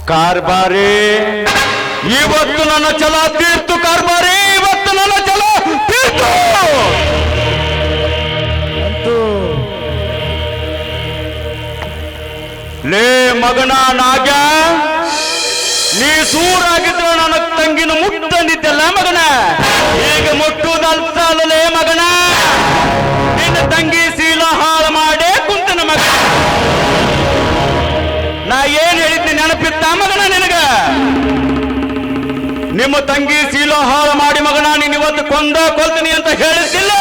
ಕಾರ್ಬಾರಿ ಇವತ್ತು ನನ್ನ ಛಲ ತೀರ್ತು. ಕಾರ್ಬಾರಿ ಇವತ್ತು ನನ್ನ ಛಲ ತೀರ್ತು. ಲೇ ಮಗನ ನಾಗ್ಯ, ನೀ ಸೂರಾಗಿದ್ರು ನನ್ನ ತಂಗಿನ ಮುಟ್ಟಂದಿದ್ದಲ್ಲ ಮಗನ. ಈಗ ಮುಟ್ಟುವುದಲ್ಸಲೇ ಮಗನ, ನಿನ್ನ ತಂಗಿ ಶೀಲ ಹಾಳು ಮಾಡೇ ಕುಂತನ ಮಗ. ನಾ ಏನ್ ಹೇಳಿದ್ದೆ ನೆನಪಿತ್ತ ಮಗನ ನಿನಗ? ನಿಮ್ಮ ತಂಗಿ ಶೀಲ ಹಾಳು ಮಾಡಿ ಮಗನ ನೀನ್ ಇವತ್ತು ಕೊಲ್ತೀನಿ ಅಂತ ಹೇಳಿದ್ದಿಲ್ಲ.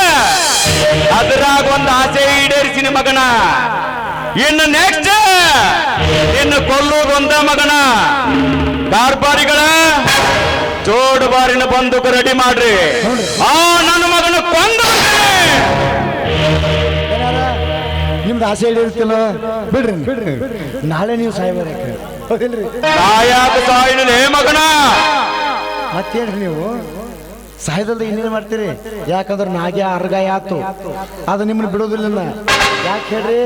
ಅದ್ರಾಗ ಒಂದು ಆಸೆ ಈಡೇರಿಸಿನಿ ಮಗನ. ಇನ್ನು ನೆಕ್ಸ್ಟ್ ಇನ್ನು ಕೊಲ್ಲೋದು ಒಂದ ಮಗನ. ಕಾರ್ಬಾರಿಗಳ ಜೋಡು ಬಾರಿನ ಬಂದೂಕ ರೆಡಿ ಮಾಡ್ರಿ. ನನ್ನ ಮಗನ ಕೊಂದು ನಿಮ್ದು ಆಸೆ ಹೇಳಿರ್ತಿಲ್ಲ, ಬಿಡ್ರಿ. ನಾಳೆ ನೀವು ಸಾಯ್ಬಾರ್ರಿ. ಸಾಯಿಲೇ ಮಗನ. ಮತ್ತೇನ್ರಿ ನೀವು ಸಾಯದಲ್ದ ಇನ್ನೇನು ಮಾಡ್ತೀರಿ? ಯಾಕಂದ್ರೆ ನಾಗೆ ಅರ್ಗಾಯ ಆತು, ಅದು ನಿಮ್ಮನ್ನ ಬಿಡೋದಿಲ್ಲ. ಯಾಕೆ ಹೇಳ್ರಿ?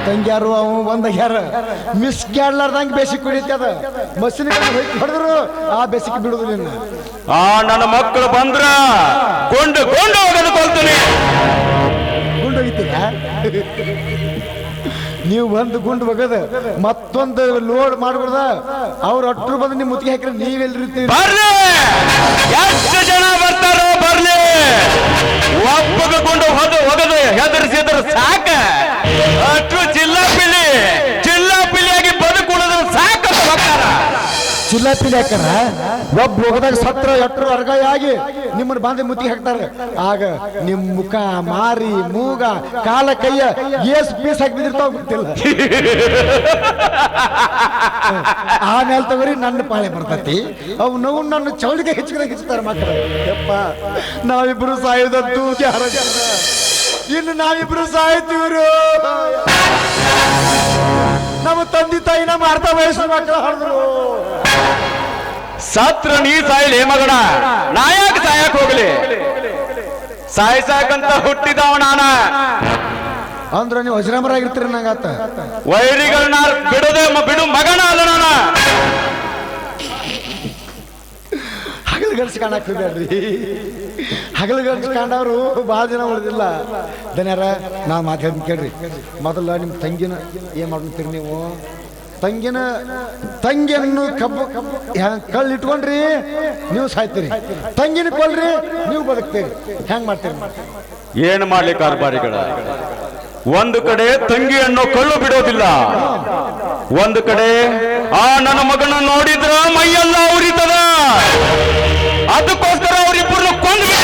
ತಂಗ್ಯಾರು ಅವು ಬಂದಾಗ್ಯಾರ ಮಿಸ್ ಕ್ಯಾಡ್ಲಾರ್ದಂಗೆ ಬೇಸಿಗೆ ಕುಡಿತದ. ಮಸಿನ ಹೊಡೆದ್ರು ಆ ಬೇಸಿಗೆ ಬಿಡುದಿಲ್ಲ. ನನ್ನ ಮಕ್ಕಳು ಬಂದ್ರ ಗೊಂಡು ಹೋಗೋದು ಕೊಲ್ತೀನಿ. ಗುಂಡು ಹೋಗಿತೀರ ನೀವು? ಒಂದು ಗುಂಡು ಹೋಗದ ಮತ್ತೊಂದು ಲೋಡ್ ಮಾಡ್ಬಿಡ್ದ ಅವ್ರು ಅಟ್ರು ಬಂದು ನಿಮ್ ಮುತ್ತಿಗೆ ಹಾಕಿದ್ರೆ ನೀವೆಲ್ರಿರ್ತೀವಿ. ಬರ್ಲಿ, ಎಷ್ಟು ಜನ ಬರ್ತಾರೋ ಬರ್ಲಿ. ಒಬ್ಬಗ ಗುಂಡು ಹೋಗದು ಹೆದರ್ಸಿದ್ರ ಸಾಕ. ಅಟ್ರು ಚಿಲ್ಲಾಪಿಲಿಯಾಗಿ ಬದುಕುಳಿದ್ರು ಸಾಕ. ಚಿಲ್ಲಾಪಿಲಿ ಹಾಕಾರ ಒಬ್ಬ ಹೋಗದಾಗ ಸತ್ರ ಎಟ್ರು ಅರ್ಗಾಯ ಆಗಿ ನಿಮ್ಮನ್ನು ಬಾಂಧಿ ಮುತ್ತಿಗೆ ಹಾಕ್ತಾರೆ. ಆಗ ನಿಮ್ ಮುಖ, ಮಾರಿ, ಮೂಗ, ಕಾಲ, ಕೈಯ ಏಸ್ ಪೀಸ್ ಹಾಕಿ ಬಿದ್ದಿರ್ತಾವ ಗೊತ್ತಿಲ್ಲ. ಆಮೇಲೆ ತಗೋರಿ ನನ್ನ ಪಾಳೆ ಬರ್ತತಿ. ಅವು ನೋವು ನನ್ನ ಚೌಳಿಗೆ ಹೆಚ್ಚುತ್ತಾರೆ ಮಕ್ಕಳು. ಯಪ್ಪ, ನಾವಿಬ್ರು ಸಾಯೋದಂತೂ ಯಾರ ಇನ್ನು ನಾವಿಬ್ರು ಸಾಯ್ತೀವ್ರು. ನಮ್ಮ ತಂದೆ ತಾಯಿನ ಮಾಡ್ತಾ ವಯಸ್ಸು ಮಕ್ಕಳು ಹಾಡಿದ್ರು. ಸತ್ರ ನೀ ಸಾಯ್ಲಿ ಮಗನ, ನಾಯಕ ಸಾಯಕ್ ಹೋಗ್ಲಿ. ಸಾಯ್ಸಾಕಂತ ಹುಟ್ಟಿದವ ನಾನ. ಅಂದ್ರ ನೀವು ಅಜರಾಮರಾಗಿರ್ತೀರಿ ನಂಗಾತ. ವೈರಿಗಳನ್ನ ಬಿಡು ಮಗನ ಅಲ್ಲ ನಾನ. ಹಗಲು ಗಡ್ಸಿ ಕಾಣಾಕ್ತಿದ್ರಿ. ಹಗಲು ಗಡ್ಸಿ ಕಾಣವ್ರು ಬಹಳ ಜನ ಉಳಿದಿಲ್ಲ. ದನ್ಯಾರ ನಾ ಮಾತಾಡ್ತೀನಿ ಕೇಳ್ರಿ. ಮೊದಲ ನಿಮ್ ತಂಗಿನ ಏನ್ ಮಾಡ್ತೀರಿ ನೀವು? ತಂಗಿಯನ್ನು ಕಳ್ಳು ಇಟ್ಕೊಂಡ್ರಿ ನೀವು ಸಾಯ್ತೀರಿ, ತಂಗಿನ ಕೊಲ್ರಿ ನೀವು ಬದುಕ್ತೀರಿ. ಹೆಂಗ್ ಮಾಡ್ತೀರಿ? ಏನು ಮಾಡ್ಲಿ ಕಾರ್ಬಾರಿಗಳ? ಒಂದು ಕಡೆ ತಂಗಿಯನ್ನು ಕಳ್ಳು ಬಿಡೋದಿಲ್ಲ, ಒಂದು ಕಡೆ ನನ್ನ ಮಗನ ನೋಡಿದ್ರ ಮೈಯೆಲ್ಲ ಉರಿತದ. ಅದಕ್ಕೋಸ್ಕರ ಅವರಿಬ್ಬರನ್ನು ಕೊಂದ್ಬಿಡ.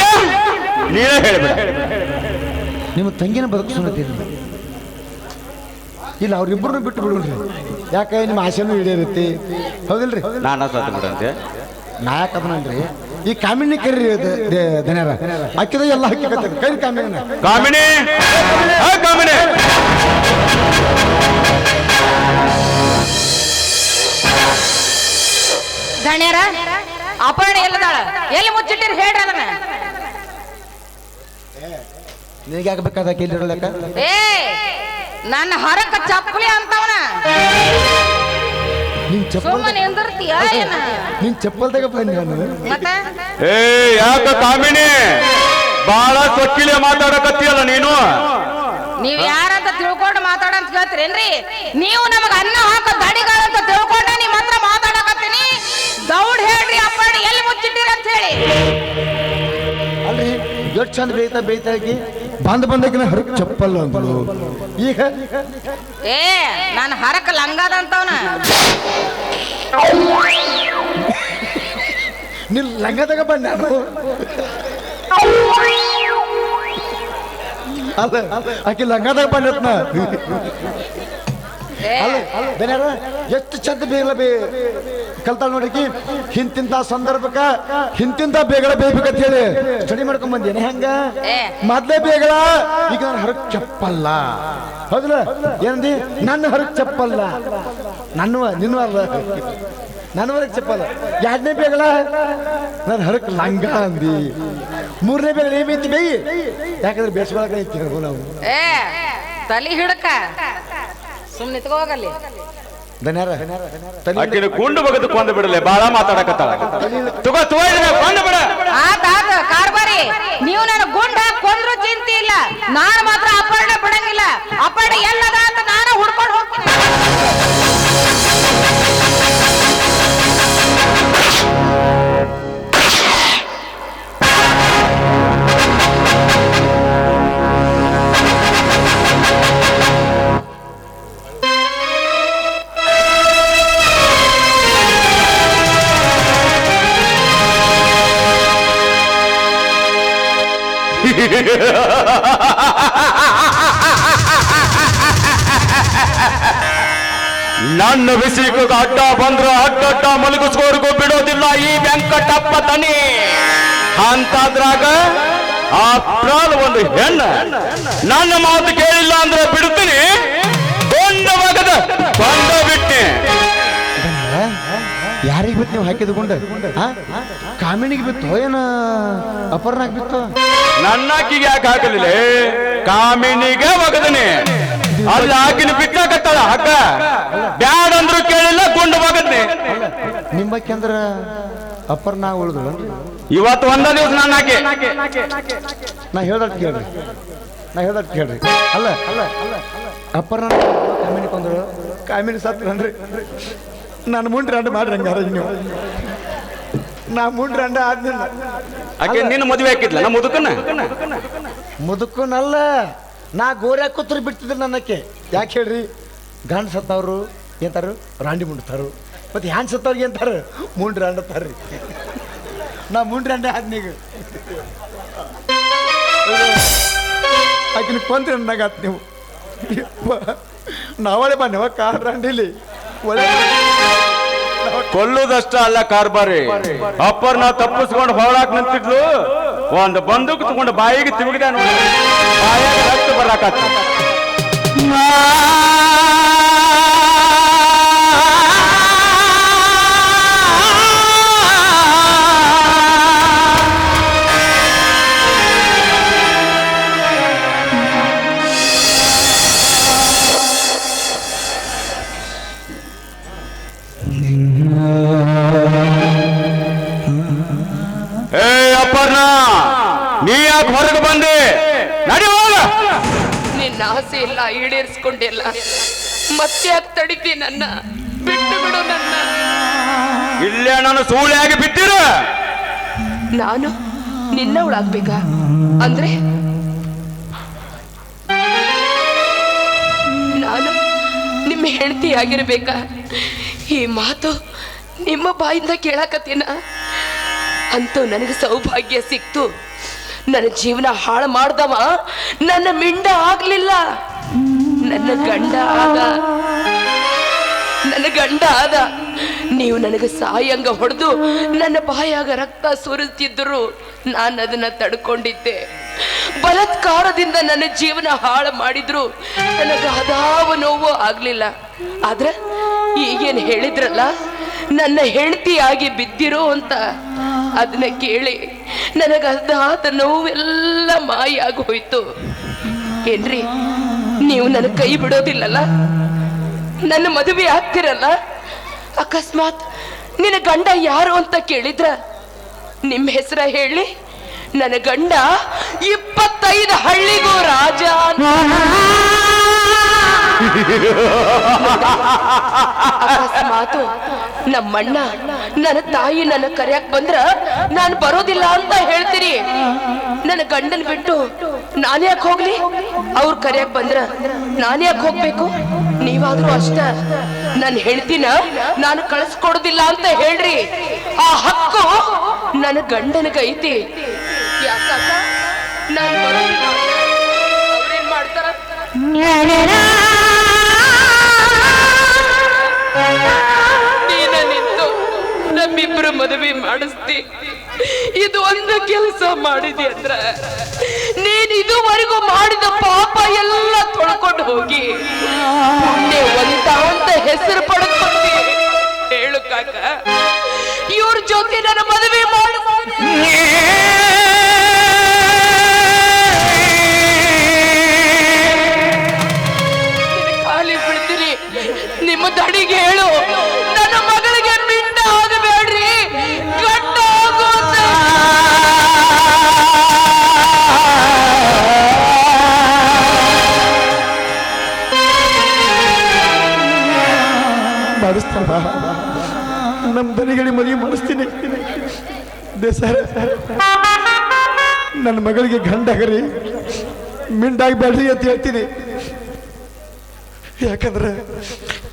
ನೀನೇ ಹೇಳ್ಬೇಡ. ನಿಮ್ಮ ತಂಗಿನ ಬದುಕಿಸ್ತೀರಿ ಇಲ್ಲ, ಅವ್ರಿಬ್ಬರನ್ನು ಬಿಟ್ಟು ಬಿಡ್ರಿ. ಯಾಕೆ ನಿಮ್ಮ ಆಸೆನೂ ಈಡೇರುತ್ತೆ, ಹೌದಿಲ್ರಿ? ನಾನ ಸತ್ತು ಬಿಡಂತೆ ನಾಯಕ ಅದನಲ್ರಿ. ಈ ಕಾಮಿನಿ ಕರೀರಿ ದನ್ಯಾರ. ಹಾಕಿದ ಎಲ್ಲ ಹಾಕಿ ಕರಿ ಕಾಮಿನ. ಕಾಮಿನಿ ದಣ್ಯರ ಅಪರ್ಣ ಎಲ್ಲದಾಳ? ಎಲ್ಲಿ ಮುಚ್ಚಿಟ್ಟಿರಿ ಹೇಳ್ರಿ ಅದನ್ನ. ನಿನಗೆ ಆಗ್ಬೇಕಾದ ಕೇಳಿರಲಕ್ಕ? ನನ್ನ ಹರಕ ಚಪ್ಪಲಿ ಅಂತವನ ನಿನ್ ಚಪ್ಪಲ್ದಾಗ ಬಂದ ಮತ್ತೆ. ಯಾಕ ಕಾಮಿನಿ ಬಾಳ ಸೊಕ್ಕಿಲೆ ಮಾತಾಡಕತ್ತೀಯಲ್ಲ ನೀನು? ನೀವ್ ಯಾರಂತ ತಿಳ್ಕೊಂಡು ಮಾತಾಡಂತ ಹೇಳ್ತೀರೇನ್ರಿ? ನೀವು ನಮಗ ಅನ್ನ ಹಾಕೋ ದಡಿಗಳಂತ ತಿಳ್ಕೊಂಡ ನಿಮ್ ಹತ್ರ ಮಾತಾಡಕತ್ತೀನಿ. ದೌಡ್ ಹೇಳ್ರಿ ಅಪ್ಪಣ್ಣ ಎಲ್ಲಿ ಮುಚ್ಚಿಟ್ಟಿರ ಅಂತ ಹೇಳಿ. ಅಲ್ರಿ ಎಷ್ಟು ಚಂದ ಬೇಯ್ತಾಗಿ ಬಂದಾಗಿನ ಹರಕ್ ಚಪ್ಪಲ್ ಅಂದ್ರು. ಈಗ ನಾನು ಹರಕ ಲಂಗದಂತವನ. ನಿನ್ ಲಂಗದಾಗ ಬಂದ ಅಲ್ಲ, ಆಕಿ ಲಂಗದಾಗ ಬಂದತ್ನ. ಎಷ್ಟು ಚಂದ ಬೇಗಲ ಕಲ್ತಾಳ ನೋಡಿಕಿ. ಹಿಂತಿಂತ ಸಂದರ್ಭಕ್ಕ ಹಿಂತಿಂತ ಬೇಗಲ ಬೇಯ್ಬೇಕಂತ ಹೇಳಿ ಸ್ಟಡಿ ಮಾಡ್ಕೊಂಡ್ ಬಂದೇನೆ. ಹೆಂಗ ಮೊದ್ಲೇ ಬೇಗಲ, ಈಗ ನಾನು ಹರಕ್ ಚಪ್ಪಲ್ಲ. ಹೌದಲ್ಲ? ಏನಂದಿ? ನನ್ನ ಹರಕ್ ಚಪ್ಪಲ್ಲ. ನಿನ್ನೂ ಅಲ್ಲ. ನನ್ನ ಹೊರಗೆ ಚಪ್ಪಲ. 2ನೇ ಬೇಗಲ ನಾನು ಹರಕ್ ಲಂಗ ಅಂದಿ. 3ನೇ ಬೇಗಲ ಏಮೈತಿ ಬೈ, ಯಾಕಂದ್ರೆ ಬೇಸ್ಕೊಳಕ ಐತಿ ನಾವು. ಏ ತಲಿ ಹಿಡಕ ಸುಮ್ಮನೆ ನಿತ್ಕೋಗಲ್ಲಿ. ಧನ್ಯಾರ ಆಕಿನ ಗುಂಡು ಬಗದು ಕೊಂದು ಬಿಡಲೆ, ಬಾಳ ಮಾತಾಡಕತ್ತಾಳ. ತಗೋ ಕೊಂದು ಬಿಡ. ಆತ ಕಾರ್ಬಾರಿ, ನೀವು ನನ್ನ ಗುಂಡ ಕೊಂದ್ರು ಚಿಂತೆ ಇಲ್ಲ, ನಾನು ಮಾತ್ರ ಅಪ್ಪಣ್ಣ ಬಿಡಂಗಿಲ್ಲ. ಅಪ್ಪಣ್ಣ ಎಲ್ಲದ ಅಂತ ನಾನು ಹುಡ್ಕೊಂಡು ಹೋಗ್ತೀನಿ. ನನ್ನ ಬಿಸಿಗೂ ಅಡ್ಡ ಬಂದ್ರು ಅಡ್ಡ ಮಲಗಿಸ್ಕೋರ್ಗೂ ಬಿಡೋದಿಲ್ಲ ಈ ವೆಂಕಟಪ್ಪ ತನಿ. ಅಂತದ್ರಾಗ ಆ ಪ್ರಾಲ್ ಒಂದು ಹೆಣ್ಣು ನನ್ನ ಮಾತು ಕೇಳಿಲ್ಲ ಅಂದ್ರೆ ಬಿಡ್ತೀನಿ, ಕೊಂಡ ಬಿಟ್ಟೆ. ಯಾರಿಗೆ ಬಿತ್ತು ನೀವು ಹಾಕಿದ ಗುಂಡ? ಕಾಮಿಣಿಗೆ ಬಿತ್ತು ಏನ ಅಪರ್ಣಾಗ್ ಬಿತ್ತು? ನನ್ನಕ್ಕಿಗೆ ಯಾಕೆ ಹಾಕಲಿಲ್ಲ? ಕಾಮಿನಿಗೆ ಒಗದನೆ. ಅಲ್ಲಿ ಆಕಿನ ಬಿಟ್ಟಾಕತ್ತಾಳ ಹಕ್ಕ, ಬ್ಯಾಡ ಅಂದ್ರು ಕೇಳಿಲ್ಲ, ಗುಂಡು ಒಗದ್ನೆ. ನಿಮ್ಮಕ್ಕೆ ಅಂದ್ರ ಅಪರ್ಣಾ ಉಳಿದ್ರು. ಇವತ್ತು ಒಂದ ದಿವಸ ನನ್ನ ಹಾಕಿ ನಾ ಹೇಳ್ದಟ್ ಕೇಳ್ರಿ. ಅಲ್ಲ ಅಪರ್ಣಾ ಕಾಮಿನಿ ಕೊಂದ್ರು, ಕಾಮಿನಿ ಸತ್ರಿ. ನಾನು ಮುಂಡ್ರಿ ಅಂಡ ಮಾಡ್ರಿ ಹಂಗಾರ ನೀವು. ನಾ ಮುಂಡ್ರಿ ಅಂಡ ಆದ್ನಿಲ್ಲ. ಆಕೆ ನಿನ್ನ ಮದುವೆ ಹಾಕಿದ್ಲ ನಮ್ಮ ಮುದುಕನಲ್ಲ, ನಾ ಗೋರ್ಯಾಗ ಕೂತ್ರು ಬಿಡ್ತಿದ್ರು ನನ್ನಕ್ಕೆ. ಯಾಕೆ ಹೇಳ್ರಿ? ಗಂಡ ಸತ್ತವ್ರು ಎಂತಾರು ರಾಂಡಿ ಮುಂಡ್ತಾರು, ಮತ್ತೆ ಹ್ಯಾಂಡ್ ಸತ್ತವ್ರಿಗೆ ಎಂತಾರ ಮುಂಡ್ರಿ ಅಂಡತಾರ್ರಿ. ನಾ ಮುಂಡ್ರಿ ಅಂಡ ಆದ್ನೀಗ ಆಕಿನ ಕೊಂದ್ರಿ ಅನ್ನಾಗತ್ ನೀವು. ನಾವಳೆ ಬನ್ನವ ಕಾರ್ ರಾಂಡಿಲಿ ಒಳ್ಳೆ ಕೊಲ್ಲುದಷ್ಟ ಅಲ್ಲ ಕಾರ್ಬಾರಿ. ಅಪ್ಪರ್ ನಾ ತಪ್ಪಿಸ್ಕೊಂಡು ಹೊಳಾಕ್ ನಿಂತಿದ್ಲು, ಒಂದು ಬಂದೂಕ್ ತಗೊಂಡು ಬಾಯಿಗೆ ತಿರುಗಿದ ನೋಡಿ, ಬಾಯಾಗ ರಕ್ತ ಬರಾಕತ್ತ. ನೀ ಯಾಕೆ ಹೊರಗೆ ಬಂದೆ? ನಡಿ ಹೋಗ. ನಿನ್ನ ಆಸೆ ಇಲ್ಲ ಈಡೇರಿಸ್ಕೊಂಡಿಲ್ಲ, ಮತ್ತೆ ಯಾಕೆ ತಡಿತಿ? ನನ್ನ ಬಿಟ್ಟು ಬಿಡು. ನನ್ನ ಇಲ್ಲೇ ನಾನು ಸೂಳೆಯಾಗಿ ಬಿಟ್ಟಿರ. ನಾನು ನಿನ್ನವಳಾಗ್ಬೇಕಾ? ಅಂದ್ರೆ ನಾನು ನಿಮ್ಮ ಹೆಂಡತಿ ಆಗಿರ್ಬೇಕಾ? ಈ ಮಾತು ನಿಮ್ಮ ಬಾಯಿಂದ ಕೇಳಕತ್ತೀನ? ಅಂತೂ ನನಗೆ ಸೌಭಾಗ್ಯ ಸಿಕ್ತು. ನನ್ನ ಜೀವನ ಹಾಳು ಮಾಡ್ದವ ನನ್ನ ಮಿಂಡ ಆಗ್ಲಿಲ್ಲ, ನನ್ನ ಗಂಡ ಆದ. ನೀವು ನನಗೆ ಸಾಯಂಗ ಹೊಡೆದು ನನ್ನ ಬಾಯಾಗ ರಕ್ತ ಸುರಿಸ್ತಿದ್ದರು, ನಾನು ಅದನ್ನ ತಡ್ಕೊಂಡಿದ್ದೆ. ಬಲಾತ್ಕಾರದಿಂದ ನನ್ನ ಜೀವನ ಹಾಳು ಮಾಡಿದ್ರು ನನಗೆ ಅದಾವ ನೋವು ಆಗ್ಲಿಲ್ಲ. ಆದ್ರೆ ಈಗೇನು ಹೇಳಿದ್ರಲ್ಲ, ನನ್ನ ಹೆಂಡತಿಯಾಗಿ ಬಿದ್ದಿರೋ ಅಂತ, ಅದನ್ನ ಕೇಳಿ ನನಗದಾದ ನೋವೆಲ್ಲ ಮಾಯ ಆಗಿ ಹೋಯ್ತು. ಏನ್ರಿ, ನೀವು ನನ್ನ ಕೈ ಬಿಡೋದಿಲ್ಲಲ್ಲ? ನನ್ನ ಮದುವೆ ಆಗ್ತಿರಲ್ಲ? ಅಕಸ್ಮಾತ್ ನಿನ್ನ ಗಂಡ ಯಾರು ಅಂತ ಕೇಳಿದ್ರ ನಿಮ್ಮ ಹೆಸರ ಹೇಳಿ. ನನ್ನ ಗಂಡ 25 ಹಳ್ಳಿಗೂ ರಾಜ. ಅಕಸ್ಮಾತು ನಮ್ಮಣ್ಣ ನನ್ನ ತಾಯಿ ನನ್ನ ಕರೆಯಕ್ ಬಂದ್ರ ನಾನು ಬರೋದಿಲ್ಲ ಅಂತ ಹೇಳ್ತೀರಿ. ನನ್ನ ಗಂಡನ್ ಬಿಟ್ಟು ನಾನು ಯಾಕೆ ಹೋಗ್ಲಿ? ಅವ್ರು ಕರೆಯಕ್ ಬಂದ್ರ ನಾನು ಯಾಕೆ ಹೋಗ್ಬೇಕು? ನೀವಾದ್ರೂ ಅಷ್ಟ ನನ್ನ ಹೆಂಡತಿನ ನಾನು ಕಳಿಸ್ಕೊಡೋದಿಲ್ಲ ಅಂತ ಹೇಳ್ರಿ. ಆ ಹಕ್ಕು ನನ್ನ ಗಂಡನಿಗೈತಿ. ಯಾಕಂತ ನಾನು ಬರೋದಿಲ್ಲ, ಅವ್ರೇನ್ ಮಾಡ್ತಾರ? ನೀನ ನಿಂತು ನಮ್ಮಿಬ್ರು ಮದುವೆ ಮಾಡಿಸ್ತಿ. ಇದು ಒಂದು ಕೆಲಸ ಮಾಡಿದಿ ಅಂದ್ರ ನೀನ್ ಇದುವರೆಗೂ ಮಾಡಿದ ಪಾಪ ಎಲ್ಲ ತೊಳ್ಕೊಂಡು ಹೋಗಿ ಪುಣ್ಯವಂತ ಅಂತ ಹೆಸರು ಪಡ್ಕೊಂಡಿ. ಹೇಳು ಕಾಕ, ಇವ್ರ ಜೊತೆ ನನ್ನ ಮದುವೆ ಮಾಡು. ಖಾಲಿ ಬಿಡ್ತೀರಿ, ನಿಮ್ಮ ದಡಿಗೆ ಹೇಳು, ನನ್ನ ಮಗಳಿಗೆ ಮಿಂಡ ಆಗಬೇಡ್ರಿ, ಗಂಡ ಆಗೋದ. ಮಾಡಿಸ್ತಾನ ನಮ್ಮ ದನಿಗಡಿ ಮದುವೆ ಮಾಡಿಸ್ತೀನಿ. ಸರ್, ನನ್ನ ಮಗಳಿಗೆ ಗಂಡಾಗರಿ ಮಿಂಡಾಗಬೇಡ್ರಿ ಅಂತ ಹೇಳ್ತೀನಿ. ಯಾಕಂದ್ರೆ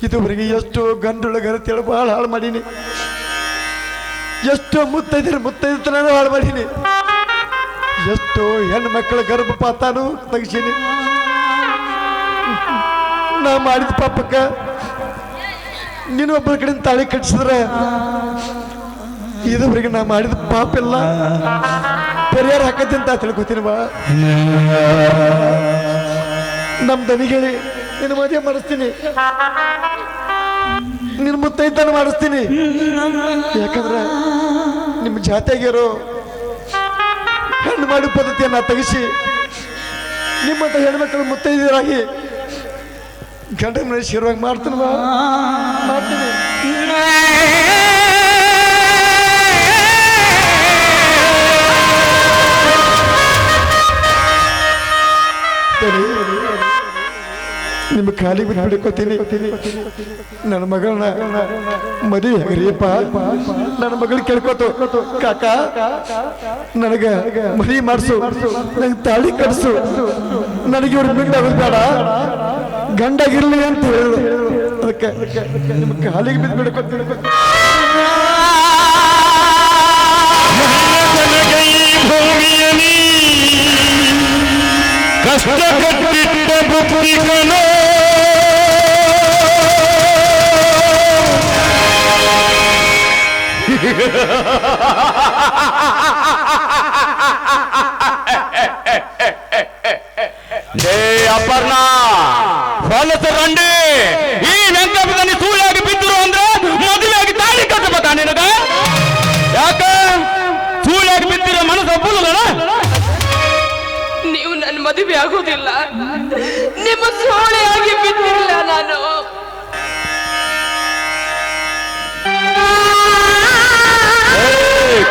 ಇದುವರೆಗೆ ಎಷ್ಟೋ ಗಂಡೊಳಗರ ತಿಳಿ ಭಾಳ ಹಾಳು ಮಾಡೀನಿ, ಎಷ್ಟೋ ಮುತ್ತೈದತನ ಹಾಳು ಮಾಡೀನಿ, ಎಷ್ಟೋ ಹೆಣ್ಣು ಮಕ್ಕಳ ಗರ್ಭಪಾತನೂ ತೆಗಿಸೀನಿ. ನಾ ಮಾಡಿದ ಪಾಪಕ್ಕ ನೀನು ಒಬ್ಬರ ಕಡೆ ತಾಳಿ ಕಟ್ಟಿಸಿದ್ರೆ ಇದುವರೆಗೆ ನಾ ಮಾಡಿದ ಪಾಪ ಎಲ್ಲ ಪರಿಹಾರ ಹಾಕತ್ತೆ ಅಂತ ತಿಳ್ಕೊತೀನಿ. ಬಾ ನಮ್ಮ ದನಿಗೇಳಿ ನಿನ್ನ ಮದುವೆ ಮಾಡಿಸ್ತೀನಿ, ನಿನ್ನ ಮುತ್ತೈದನ ಮಾಡಿಸ್ತೀನಿ. ಯಾಕಂದ್ರೆ ನಿಮ್ಮ ಜಾತಿಯಾಗಿರೋ ಹೆಣ್ಣು ಮಾಡಿ ಪದ್ಧತಿಯನ್ನ ತೆಗಿಸಿ ನಿಮ್ಮಂತ ಹೆಣ್ಮಕ್ಳು ಮುತ್ತೈದರಾಗಿ ಗಂಡ ಮನೆ ಶಿರವಾಗಿ ಮಾಡ್ತೀನಿ. ಬಾ ಮಾಡ್ತೀನಿ. ನಿಮ್ಮ ಕಾಲಿಗೆ ಬಿಟ್ಟು ಬಿಡ್ಕೋತೀನಿ. ನನ್ನ ಮಗಳನ್ನ ಮದುವೆ ಆಗ್ರಿಯಪ್ಪ. ನನ್ನ ಮಗಳು ಕೇಳ್ಕೊತು, ಕಾಕ ನನಗ ಮದುವೆ ಮಾಡಿಸು, ನನಗೆ ತಾಳಿ ಕಟ್ಸು, ನನಗೆ ಇವ್ರ ಬಿಟ್ಟು ಆಗೋದು ಬೇಡ, ಗಂಡಾಗಿರ್ಲಿ ಅಂತ ಹೇಳು. ಅದಕ್ಕೆ ನಿಮ್ಮ ಕಾಲಿಗೆ ಬಿದ್ದು ಬಿಡ್ಕೋತೀನಿ. ಕಷ್ಟ ಕಟ್ಟಿಟ್ಟ ಬುಕ್ಕಿಗನು ಅಪರ್ಣ ಹೊಲಸ ರಂಡಿ, ಈ ನೆಂಕಪದಲ್ಲಿ ಸೂಳಾಗಿ ಬಿದ್ದರು ಅಂದ್ರೆ ಮದುವೆಯಾಗಿ ತಾಳಿ ಕಟ್ಟಬೇಕ ನಿನಗ? ಯಾಕ ಸೂಳಾಗಿ ಬಿದ್ದಿರೋ ಮನಸ್ಸು ಒಪ್ಪುದಿಲ್ಲ? ನೀವು ನನ್ನ ಮದುವೆ ಆಗೋದಿಲ್ಲ, ನಿಮ್ಮ ಸೋಳೆಯಾಗಿ ಬಿದ್ದಿಲ್ಲ ನಾನು.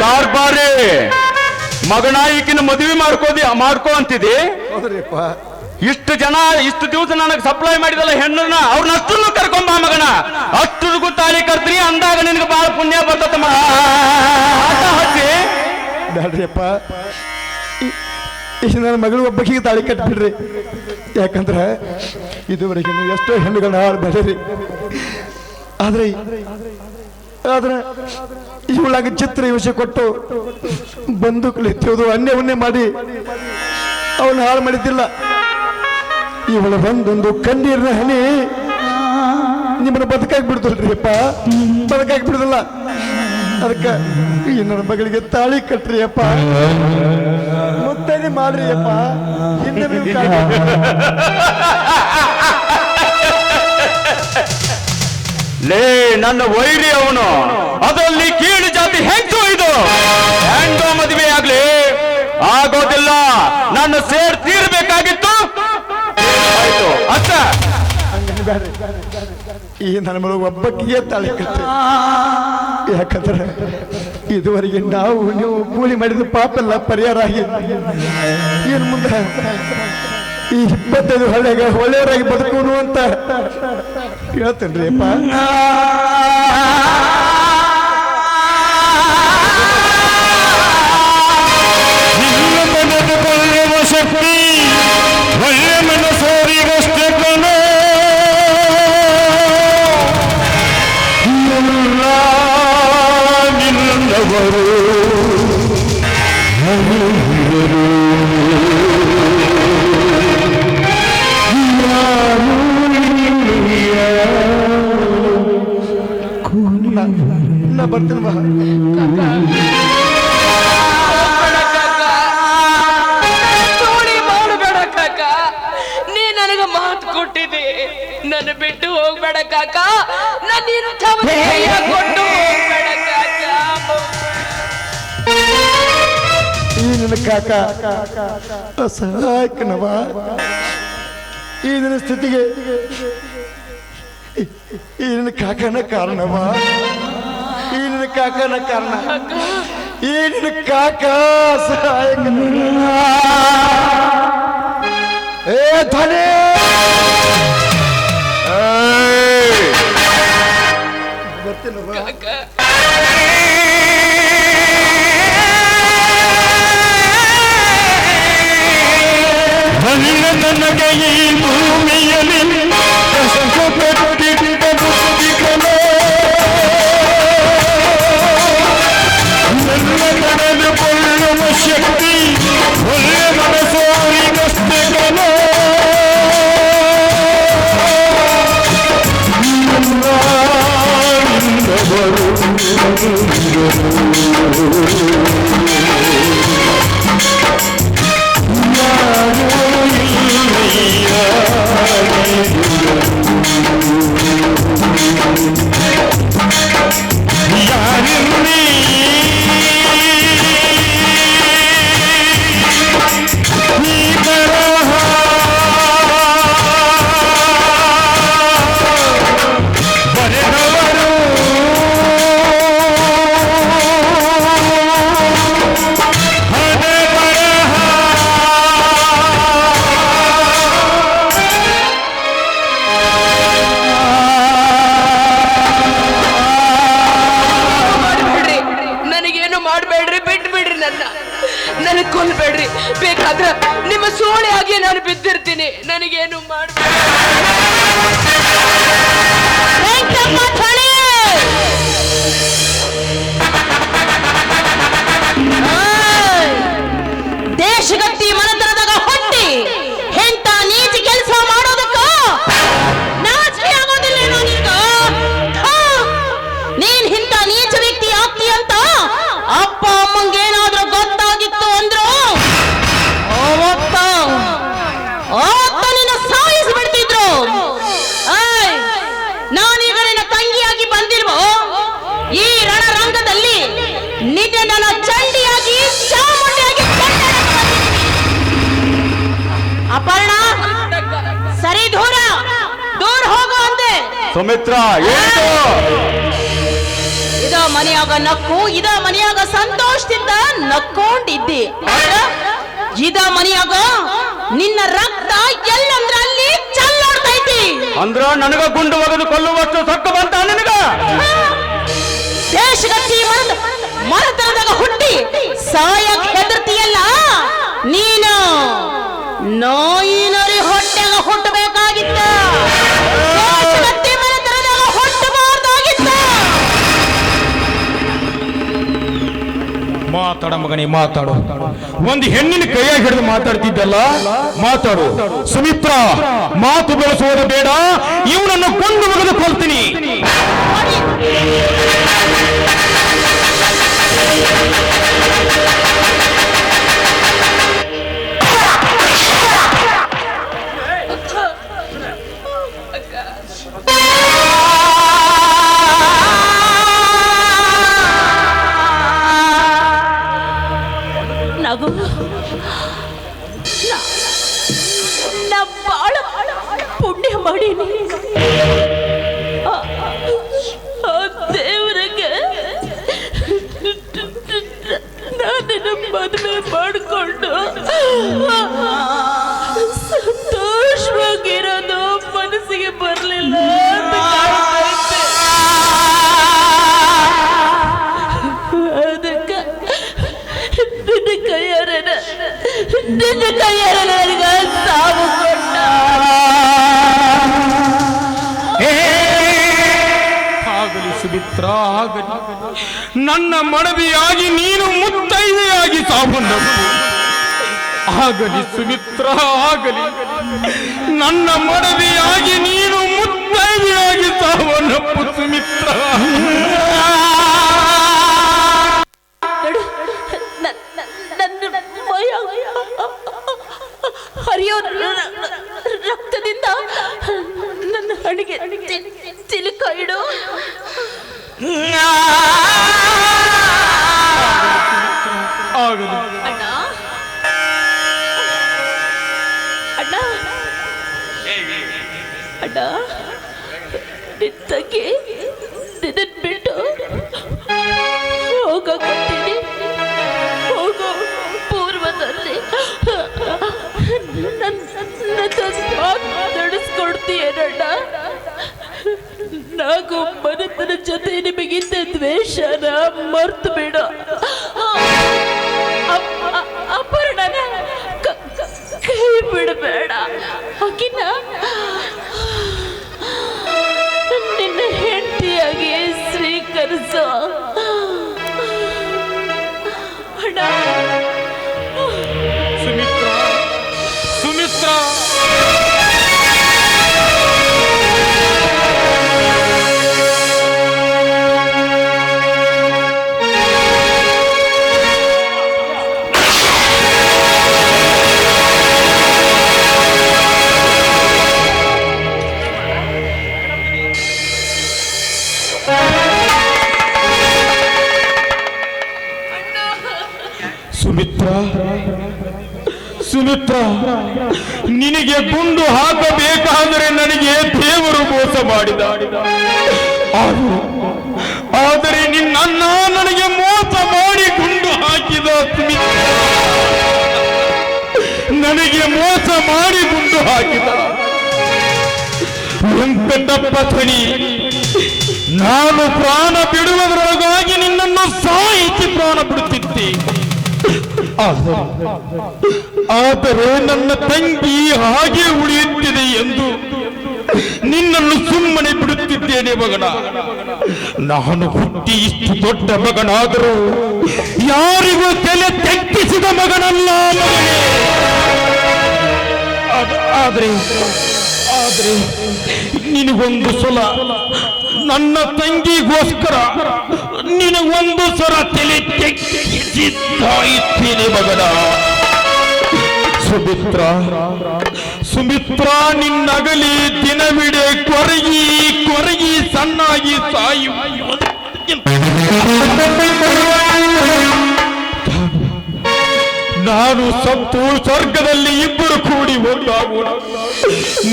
ಕಾರ್ಬಾರಿ ಮಗನ ಈಕಿನ ಮದುವೆ ಮಾಡ್ಕೋ ಅಂತಿದಿ. ಇಷ್ಟು ಜನ ಇಷ್ಟು ದಿವಸ ನನಗೆ ಸಪ್ಲೈ ಮಾಡಿದಲ್ಲ ಹೆಣ್ಣನ್ನ, ಅವ್ರನ್ನ ಅಷ್ಟನ್ನು ಕರ್ಕೊಂಬ ಮಗನ, ಅಷ್ಟರಿಗೂ ತಾಳಿ ಕರ್ತೀನಿ ಅಂದಾಗ ನಿನಗೆ ಬಹಳ ಪುಣ್ಯ ಬರ್ತದ. ಹಚ್ಚಿ ಬ್ಯಾಡ್ರಿಯಪ್ಪ, ನನ್ನ ಮಗಳು ಒಬ್ಬಕಿಗೆ ತಾಳಿ ಕಟ್ಬಿಡ್ರಿ. ಯಾಕಂದ್ರೆ ಇದುವರೆಗೆ ಎಷ್ಟೋ ಹೆಣ್ಣುಗಳನ್ನ ಹಾಳು ಬೆಳೀರಿ. ಆದ್ರೆ ಇವಳಾಗ ಚಿತ್ರ ಹಿಂಸೆ ಕೊಟ್ಟು ಬಂದೂಕಲ್ಲಿ ಎತ್ತೋದು ಅನ್ಯವನ್ನೇ ಮಾಡಿ ಅವನ್ನ ಹಾಳು ಮಾಡಿದ್ದಿಲ್ಲ. ಇವಳ ಒಂದೊಂದು ಕಣ್ಣೀರಿನ ಹನಿ ನಿಮ್ಮನ್ನ ಬದುಕಾಗಿ ಬಿಡ್ದಲ್ರಿಯಪ್ಪ, ಬದುಕಾಗಿ ಬಿಡುದಿಲ್ಲ. ಅದಕ್ಕೆ ಈ ನನ್ನ ಮಗಳಿಗೆ ತಾಳಿ ಕಟ್ರಿಯಪ್ಪ, ಮುತ್ತೈದೆ ಮಾಡ್ರಿಯಪ್ಪ. ಇನ್ನು ಲೇ ನನ್ನ ವೈರಿ ಅವನು, ಅದರಲ್ಲಿ ಕೀಳು ಜಾತಿ ಹೆಂಗು ಇದು. ಹೆಂಗೋ ಮದುವೆ ಆಗ್ಲಿ ಆಗೋದಿಲ್ಲ, ನನ್ನ ಸೇರ್ ತೀರ್ಬೇಕಾಗಿತ್ತು, ಆಯ್ತು ಅಷ್ಟ. ಈ ನನ್ನ ಮಗಳು ಒಬ್ಬಕ್ಕಿಗೆ ತಾಳಿ ಕಟ್ರಿ. ಯಾಕಂದ್ರೆ ಇದುವರೆಗೆ ನಾವು ನೀವು ಕೂಲಿ ಮಾಡಿದ ಪಾಪ ಎಲ್ಲ ಪರಿಹಾರ ಆಗಿ ಏನ್ ಮುಂದೆ ಈ 25 ಹಳ್ಳಿಯಾಗ ಒಳ್ಳೆಯವರಾಗಿ ಬದುಕೋನು ಅಂತ ಹೇಳ್ತೇನ್ರಿ ಅಪ್ಪ. ಶಕ್ತಿ ಒಳ್ಳೆ ಮನಸ್ಸೋರಿಗಷ್ಟೇ ನಿನ್ನವರು ನಾ ಬರ್ತೀನಿ. ಮಾಡಬೇಡ ಕಾಕ, ನೀ ನನಗೆ ಮಾತು ಕೊಟ್ಟಿದೆ, ನನ್ನ ಬಿಟ್ಟು ಹೋಗ್ಬೇಡ ಕಾಕ. ನಾನು ಇಂಥವನಿಗೆ ಕೊಟ್ಟು ನಿನ್ನ ಕಾಕ ಅಸಹಾಯಕನವ. ಈ ನಿನ್ನ ಸ್ಥಿತಿಗೆ ಈ ನಿನ್ನ ಕಾಕನ ಕಾರಣವ. ಈ ನಿನ್ನ ಕಾಕನ ಕಾರಣ. ಈ ನಿನ್ನ ಕಾಕ ಅಸಹಾಯಕನ. ಏ ಧ್ವನಿ ಬರ್ತೀನವ. ನನಗೆ ಈ ಭೂಮಿಯಲ್ಲಿ ನಡೆದುಕೊಳ್ಳುವ ಶಕ್ತಿ ಒಳ್ಳೆ ಮನಸ್ಸೋರಿಗಷ್ಟೇ ಕಲೋ. ನನಗೆ ಕೊಲ್ಬೇಡ್ರಿ. ಬೇಕಾದ್ರೆ ನಿಮ್ಮ ಸೋಳೆ ಆಗಿ ನಾನು ಬಿದ್ದಿರ್ತೀನಿ. ನನಗೇನು ಮಾಡ್ಬೇಡಿ. ದೇಶಗತ್ತಿ ಮನತನದಾಗ ಹೊಟ್ಟಿ ಎಂತ ನೀಚ ಕೆಲಸ ಮಾಡೋದಕ್ಕ ನಾಚಿಕೆ ಆಗೋದಿಲ್ಲೇನೋ ನಿನ್ಗ? ನೀನ್ ಇಂಥ ನೀಚ ವ್ಯಕ್ತಿ ಆಗ್ತಿ ಅಂತ ಅಪ್ಪ ಅಮ್ಮಂಗೇನಾದ್ರೂ ಗೊತ್ತಾಗಿತ್ತು ಅಂದ್ರು ಅವತ್ತ ನಿನ್ನ ಸಾಯಿಸ್ಬಿಡ್ತಿದ್ರು. ನಾನೀಗ ನಿನ್ನ ತಂಗಿಯಾಗಿ ಬಂದಿಲ್ವೋ ಈ ರಣರಂಗದಲ್ಲಿ ನಿಜ ನನ್ನ ಚಂಡಿಯಾಗಿ ಚಾಮುಂಡಿಯಾಗಿ ಅಪರ್ಣ ಸರಿ ದೂರ ಹೋಗು ಅಂದೆ. ಸುಮಿತ್ರ ಇದ ಮನೆಯಾಗ ನಕ್ಕು ಇದ ಮನೆಯಾಗ ಸಂತೋಷದಿಂದ ನಕ್ಕೊಂಡಿದ್ದಿ. ಇದ ಮನೆಯಾಗ ನಿನ್ನ ರಕ್ತ ಎಲ್ಲಂದ್ರ ಅಲ್ಲಿ ಚಲ್ಲಾಡ್ತೈತಿ. ಅಂದ್ರ ನನಗ ಗುಂಡು ಒಗೆದು ಕೊಲ್ಲುವಷ್ಟು ಸೊಕ್ಕ ಬಂತ ನಿನಗ? ದೇಶಗತ್ತಿ ಮರತನದಾಗ ಹುಟ್ಟಿ ಸಾಯಕ್ ಹೆದರ್ತಿಯಲ್ಲ ನೀನು ನಾಯಿನರಿ ಹೊಟ್ಟೆಗ ಹುಟ್ಟಬೇಕಾಗಿತ್ತ. ದೇಶಗತ್ತಿ ಮರತನದಾಗ ಹುಟ್ಟಬಾರ್ದಾಗಿತ್ತ. ಮಾತಾಡ ಮಗನೇ, ಮಾತಾಡು. ಒಂದು ಹೆಣ್ಣಿನ ಕೈಯಾಗಿ ಹಿಡಿದು ಮಾತಾಡ್ತಿದ್ದಲ್ಲ, ಮಾತಾಡು. ಸುಮಿತ್ರ, ಮಾತು ಬೆಳೆಸುವುದು ಬೇಡ. ಇವನನ್ನು ಕೊಂದು ಮುಗಿದು ಕೊಲ್ತೀನಿ. ನಗು ನಾ ಬಾಳ ಪುಣ್ಯ ಮಾಡೀನಿ. ದೇವರಿಗೆ ನಾನನ್ನ ಮದುವೆ ಮಾಡಿಕೊಂಡು ಸಂತೋಷವಾಗಿರೋದು ಮನಸ್ಸಿಗೆ ಬರಲಿಲ್ಲ. ಅದಕ್ಕೆ ನಿನ್ನ ಕೈಯಾರ ನನಗೆ ಸಾವು ಕೊಟ್ಟ. ಆಗಲಿ ಸುಮಿತ್ರ, ಆಗಲಿ. ನನ್ನ ಮಡದಿಯಾಗಿ ನೀನು ಮುತ್ತೈದೆಯಾಗಿ ಸಾವನ್ನಪ್ಪು. ಆಗಲಿ ಸುಮಿತ್ರ, ಆಗಲಿ. ನನ್ನ ಮಡದಿಯಾಗಿ ನೀನು ಮುತ್ತೈದೆಯಾಗಿ ಸಾವನ್ನಪ್ಪು ಸುಮಿತ್ರ. ಹರಿಯೋ ರಕ್ತದಿಂದ ನನ್ನ ಹಣಿಗೆ ಚಿಲಕ ಇಡು. ಆಗಲಿ. ಅಣ್ಣ ಅಣ್ಣ ನಿನ್ ತಂಗಿ ನಿನ್ನನ್ ಬಿಟ್ಟು ಹೋಗಕತ್ತೀನಿ. ಹೋಗೋ ಪೂರ್ವದಲ್ಲಿ ನಡೆಸ್ಕೊಡ್ತೀಯಣ್ಣ. ನಾವು ಮನತನ ಜೊತೆ ನಿಮಗಿದ್ದ ದ್ವೇಷನ ಮರ್ತು ಬಿಡ. ಅಪರ್ಣನ ಕೈ ಬಿಡಬೇಡ. ಆಕಿನ ನಿನ್ನ ಹೆಂಡತಿಯಾಗಿ ಸ್ವೀಕರಿಸೋ ಅಣ್ಣ. ಸುಮಿತ್ರಾ, ಸುಮಿತ್ರಾ, ಸುಮಿತ್ರಾ, ಸುಮಿತ್ರಾ, ನಿನಗೆ ಗುಂಡು ಹಾಕಬೇಕಾದರೆ ನನಗೆ ದೇವರು ಮೋಸ ಮಾಡಿದ. ಆದರೆ ನಿನ್ನ ನನಗೆ ಮೋಸ ಮಾಡಿ ಗುಂಡು ಹಾಕಿದ. ಸುಮಿತ್ರಾ, ನನಗೆ ಮೋಸ ಮಾಡಿ ಗುಂಡು ಹಾಕಿದ. ವೆಂಕಟಪ್ಪ ಥಣಿ, ನಾನು ಪ್ರಾಣ ಬಿಡುವುದರೊಳಗಾಗಿ ನಿನ್ನನ್ನು ಸಾಯಿಸಿ ಪ್ರಾಣ ಬಿಡುತ್ತಿದ್ದೆ. ಆದರೆ ನನ್ನ ತಂಗಿ ಹಾಗೆ ಉಳಿಯುತ್ತಿದೆ ಎಂದು ನಿನ್ನನ್ನು ಸುಮ್ಮನೆ ಬಿಡುತ್ತಿದ್ದೇನೆ ಮಗನ. ನಾನು ಹುಟ್ಟಿ ಇಷ್ಟು ದೊಡ್ಡ ಮಗನಾದರೂ ಯಾರಿಗೂ ತಲೆ ತೆಕ್ಕಿಸಿದ ಮಗನಲ್ಲ ಮಗನೇ. ಆದ್ರೆ ನಿನಗೊಂದು ಸಲ ನನ್ನ ತಂಗಿಗೋಸ್ಕರ ನಿನಗೊಂದು ಸಲ ತಲೆ ತೆಕ್ಕಿಸಿದ್ದಾಯಿದ್ದೇನೆ ಮಗನ. ಸುಮಿತ್ರಾ, ಸುಮಿತ್ರಾ, ನಿನ್ನಗಲಿ ದಿನವಿಡೆ ಕೊರಗಿ ಕೊರಗಿ ಸಣ್ಣಾಗಿ ಸಾಯುವ ನಾನು ಸತ್ತು ಸ್ವರ್ಗದಲ್ಲಿ ಇಬ್ಬರು ಕೂಡಿ ಒಂದಾಗೋಣ.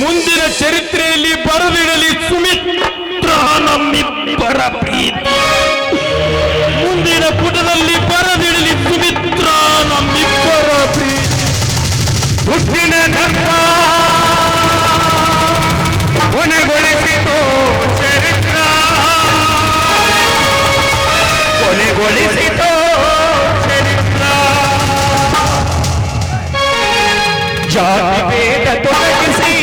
ಮುಂದಿನ ಚರಿತ್ರೆಯಲ್ಲಿ ಬರೆದಿಡಲಿ ಸುಮಿತ್ರಾ ನಮ್ಮಿಬ್ಬರ ಪ್ರೀತಿ. ಮುಂದಿನ ಪುಟದಲ್ಲಿ ಬರೆದಿಡಲಿ ಸುಮಿತ್ರಾ ನಮ್ಮಿಬ್ಬರ ಪ್ರೀತಿ. ಹುಟ್ಟಿನ ಧರ್ಮ ಕೊನೆಗೊಳಿಸಿತು ಚರಿತ್ರ, ಕೊನೆಗೊಳಿಸಿತು ಚರಿತ್ರ. ಜಾತಿ ಭೇದ ತೊಲಗಿಸಿ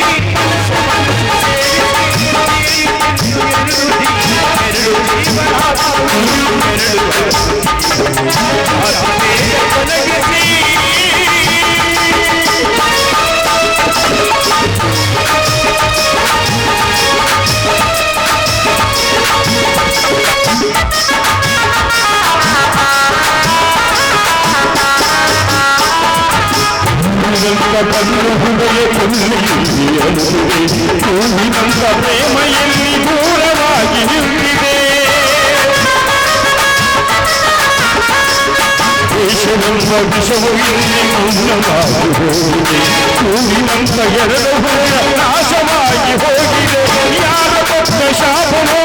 ಪ್ರೇಮೆಯಲ್ಲಿ ದೂರವಾಗಿ ನಿಂತಿದೆ. ದೇಶವೆಂಬ ವಿಷವು ಇಲ್ಲಿ ಮೌನವಾಗಿ ಹೋಗಿದೆ. ಹೂವಿನಂತ ಎರಡು ಹೂವ ನಾಶವಾಗಿ ಹೋಗಿದೆ. ಯಾರ ಪಕ್ಕ ಶಾಪವೋ